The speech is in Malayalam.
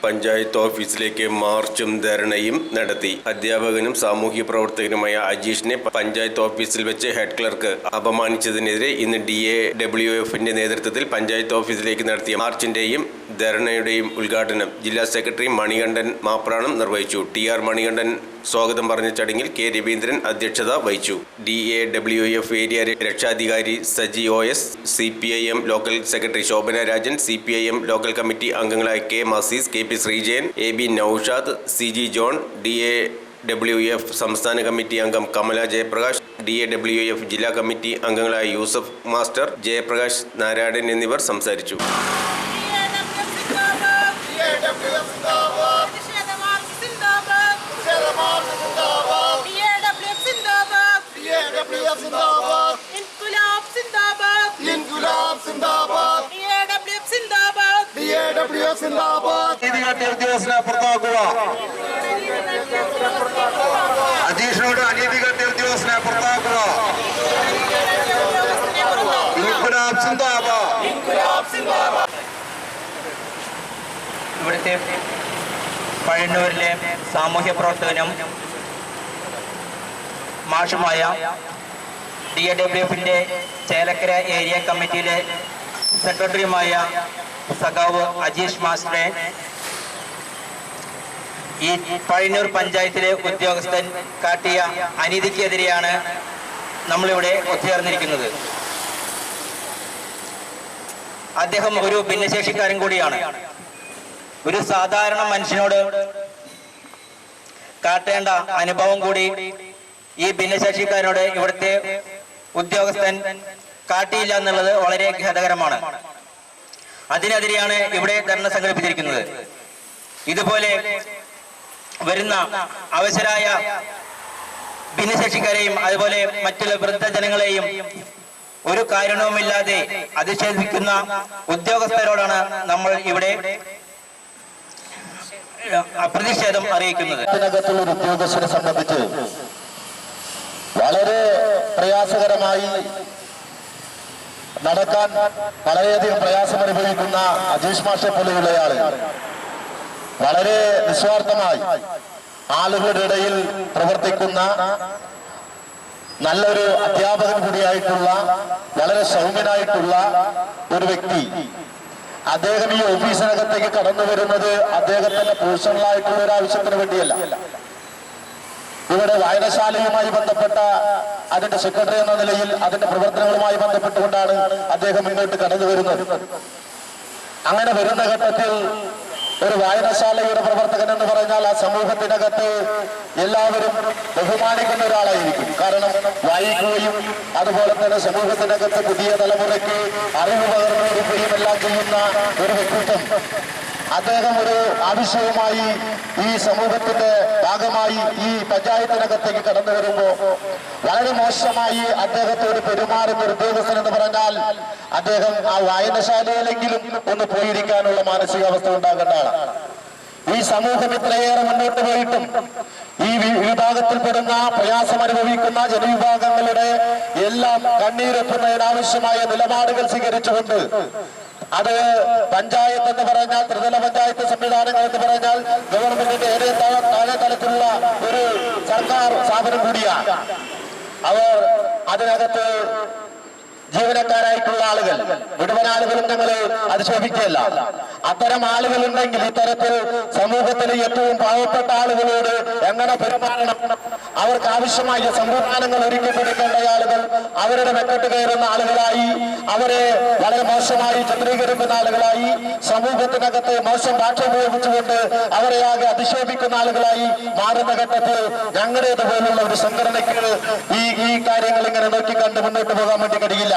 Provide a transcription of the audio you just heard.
പഞ്ചായത്ത് ഓഫീസിലേക്ക് മാർച്ചും ധരണയും നടത്തി. അധ്യാപകനും സാമൂഹ്യ പ്രവർത്തകനുമായ അജീഷിനെ പഞ്ചായത്ത് ഓഫീസിൽ വെച്ച് ഹെഡ് ക്ലർക്ക് അപമാനിച്ചതിനെതിരെ ഇന്ന് DAWF നേതൃത്വത്തിൽ പഞ്ചായത്ത് ഓഫീസിലേക്ക് നടത്തിയ മാർച്ചിന്റെയും ധരണയുടെയും ഉദ്ഘാടനം ജില്ലാ സെക്രട്ടറി മണികണ്ഠൻ മാപ്രാണം നിർവഹിച്ചു. TR മണികണ്ഠൻ സ്വാഗതം പറഞ്ഞ ചടങ്ങിൽ K രവീന്ദ്രൻ അധ്യക്ഷത വഹിച്ചു. DAWF ഏരിയ രക്ഷാധികാരി Saji OS, CPIM local secretary Shobhana Rajan, CPIM local committee അംഗങ്ങളായ K മസീസ്, KP Sreejayan, AB Noushad, CG John, DAWF സംസ്ഥാന കമ്മിറ്റി അംഗം കമല ജയപ്രകാശ്, DAWF ജില്ലാ കമ്മിറ്റി അംഗങ്ങളായ യൂസഫ് മാസ്റ്റർ, ജയപ്രകാശ് നാരായണൻ എന്നിവർ സംസാരിച്ചു. അജീഷിനോട് അനീതി കാട്ടിയ ഉദ്യോഗസ്ഥനെ പുറത്താക്കുക. ഇവിടുത്തെ പഴയന്നൂരിലെ സാമൂഹ്യ പ്രവർത്തകനും മാഷുമായ DAWF ചേലക്കര ഏരിയ കമ്മിറ്റിയിലെ സെക്രട്ടറിയുമായ സഖാവ് അജീഷ് മാസ്റ്ററെ ഈ പഴയന്നൂർ പഞ്ചായത്തിലെ ഉദ്യോഗസ്ഥൻ കാട്ടിയ അനീതിക്കെതിരെയാണ് നമ്മളിവിടെ ഒത്തുചേർന്നിരിക്കുന്നത്. അദ്ദേഹം ഒരു ഭിന്നശേഷിക്കാരൻ കൂടിയാണ്. ഒരു സാധാരണ മനുഷ്യനോട് കാട്ടേണ്ട അനുഭവം കൂടി ഈ ഭിന്നശേഷിക്കാരനോട് ഇവിടുത്തെ ഉദ്യോഗസ്ഥൻ കാട്ടിയില്ല എന്നുള്ളത് വളരെ ഖേദകരമാണ്. അതിനെതിരെയാണ് ഇവിടെ ധർണ സംഘടിപ്പിച്ചിരിക്കുന്നത്. ഇതുപോലെ വരുന്ന അവശരായ ഭിന്നശേഷിക്കാരെയും അതുപോലെ മറ്റുള്ള വൃദ്ധജനങ്ങളെയും ഒരു കാരണവുമില്ലാതെ അധിക്ഷേപിക്കുന്ന ഉദ്യോഗസ്ഥരോടാണ് നമ്മൾ ഇവിടെ പ്രതിഷേധം അറിയിക്കുന്നത്. ഇതിനകത്തുള്ള ഉദ്യോഗസ്ഥരെ സംബന്ധിച്ച് വളരെ പ്രയാസകരമായി നടക്കാൻ വളരെയധികം പ്രയാസം അനുഭവിക്കുന്ന അജീഷ് മാഷെ പോലെയുള്ളയാള് വളരെ നിസ്വാർത്ഥമായി ആളുകളുടെ ഇടയിൽ പ്രവർത്തിക്കുന്ന നല്ലൊരു അധ്യാപകൻ കൂടിയായിട്ടുള്ള വളരെ സൗമ്യനായിട്ടുള്ള ഒരു വ്യക്തി, അദ്ദേഹം ഈ ഓഫീസിനകത്തേക്ക് കടന്നു വരുന്നത് അദ്ദേഹത്തിന്റെ പേഴ്സണലായിട്ടുള്ള ഒരു ആവശ്യത്തിന് വേണ്ടിയല്ല. ഇവിടെ വായനശാലയുമായി ബന്ധപ്പെട്ട അതിന്റെ സെക്രട്ടറി എന്ന നിലയിൽ അതിന്റെ പ്രവർത്തനങ്ങളുമായി ബന്ധപ്പെട്ടുകൊണ്ടാണ് അദ്ദേഹം മുന്നോട്ട് കടന്നു വരുന്നത്. അങ്ങനെ വരുന്ന ഘട്ടത്തിൽ ഒരു വായനശാലയുടെ പ്രവർത്തകൻ എന്ന് പറഞ്ഞാൽ ആ സമൂഹത്തിനകത്ത് എല്ലാവരും ബഹുമാനിക്കുന്ന ഒരാളായിരിക്കും. കാരണം വായിക്കുകയും അതുപോലെ തന്നെ സമൂഹത്തിനകത്ത് പുതിയ തലമുറയ്ക്ക് അറിവ് പകർന്നു കൊടുക്കുകയും എല്ലാം ചെയ്യുന്ന ഒരു വ്യക്തിത്വം. അദ്ദേഹം ഒരു ആവശ്യവുമായി ഈ സമൂഹത്തിന്റെ ഭാഗമായി ഈ പഞ്ചായത്തിനകത്തേക്ക് കടന്നു വരുമ്പോൾ വളരെ മോശമായി അദ്ദേഹത്തോട് പെരുമാറുന്ന ഒരു ഉദ്യോഗസ്ഥൻ എന്ന് പറഞ്ഞാൽ അദ്ദേഹം ആ വായനശാലയിലെങ്കിലും ഒന്ന് പോയിരിക്കാനുള്ള മാനസികാവസ്ഥ ഉണ്ടാകേണ്ട ആളാണ്. ഈ സമൂഹം ഇത്രയേറെ മുന്നോട്ട് പോയിട്ടും ഈ വിഭാഗത്തിൽപ്പെടുന്ന പ്രയാസം അനുഭവിക്കുന്ന ജനവിഭാഗങ്ങളുടെ എല്ലാം കണ്ണീരൊപ്പുന്നതിനാവശ്യമായ നിലപാടുകൾ സ്വീകരിച്ചുകൊണ്ട് അത് പഞ്ചായത്ത് എന്ന് പറഞ്ഞാൽ ത്രിതല പഞ്ചായത്ത് സംവിധാനങ്ങൾ എന്ന് പറഞ്ഞാൽ ഗവൺമെന്റിന്റെ ഏറെ താഴെ തലത്തിലുള്ള ഒരു സർക്കാർ സ്ഥാപനം കൂടിയാണ്. അവർ അതിനകത്ത് ജീവനക്കാരായിട്ടുള്ള ആളുകൾ മുഴുവൻ ആളുകളും ഞങ്ങൾ അധിക്ഷേപിക്കുകയല്ല. അത്തരം ആളുകളുണ്ടെങ്കിൽ ഇത്തരത്തിൽ സമൂഹത്തിലെ ഏറ്റവും പാവപ്പെട്ട ആളുകളോട് എങ്ങനെ പെരുമാറണം, അവർക്ക് ആവശ്യമായ സംവിധാനങ്ങൾ ഒരുക്കി കൊടുക്കേണ്ട ആളുകൾ അവരുടെ മെക്കെട്ട് കയറുന്ന ആളുകളായി, അവരെ വളരെ മോശമായി ചിത്രീകരിക്കുന്ന ആളുകളായി, സമൂഹത്തിനകത്ത് മോശം ഭാഷ ഉപയോഗിച്ചുകൊണ്ട് അവരെ ആകെ അധിക്ഷേപിക്കുന്ന ആളുകളായി മാറുന്ന ഘട്ടത്തിൽ ഞങ്ങളുടേതുപോലുള്ള ഒരു സംഘടനയ്ക്ക് ഈ കാര്യങ്ങൾ ഇങ്ങനെ നോക്കിക്കണ്ട് മുന്നോട്ട് പോകാൻ വേണ്ടി കഴിയില്ല.